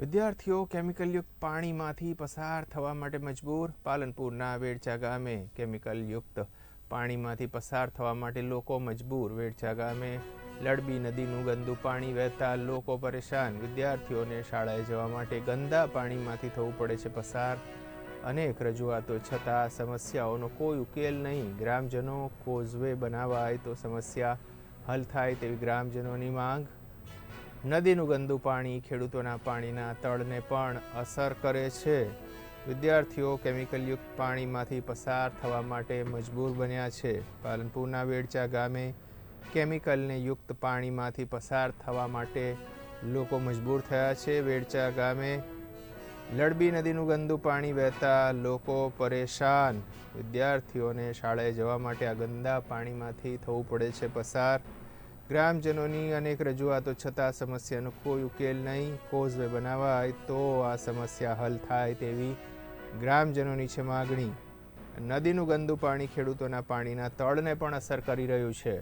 વિદ્યાર્થીઓ કેમિકલયુક્ત પાણીમાંથી પસાર થવા માટે મજબૂર. પાલનપુરના વેડચા ગામે કેમિકલયુક્ત પાણીમાંથી પસાર થવા માટે લોકો મજબૂર. વેડચા ગામે લડબી નદીનું ગંદુ પાણી વહેતા લોકો પરેશાન. વિદ્યાર્થીઓને શાળાએ જવા માટે ગંદા પાણીમાંથી થવું પડે છે પસાર. અનેક રજૂઆતો છતાં સમસ્યાઓનો કોઈ ઉકેલ નહીં. ગ્રામજનો કોઝવે બનાવાય તો સમસ્યા હલ થાય તેવી ગ્રામજનોની માંગ. નદીનું ગંદુ પાણી ખેડૂતોના પાણીના તળને પણ અસર કરે છે. વિદ્યાર્થીઓ કેમિકલયુક્ત પાણીમાંથી પસાર થવા માટે મજબૂર બન્યા છે. પાલનપુરના વેડચા ગામે કેમિકલને યુક્ત પાણીમાંથી પસાર થવા માટે લોકો મજબૂર થયા છે. વેડચા ગામે લડબી નદીનું ગંદુ પાણી વહેતા લોકો પરેશાન. વિદ્યાર્થીઓને શાળાએ જવા માટે આ ગંદા પાણીમાંથી થવું પડે છે પસાર. ગ્રામજનોની અનેક રજૂઆતો છતાં સમસ્યાનો કોઈ ઉકેલ નહીં. કોઝવે બનાવાય તો આ સમસ્યા હલ થાય તેવી ગ્રામજનોની છે માગણી. નદીનું ગંદુ પાણી ખેડૂતોના પાણીના તળને પણ અસર કરી રહ્યું છે.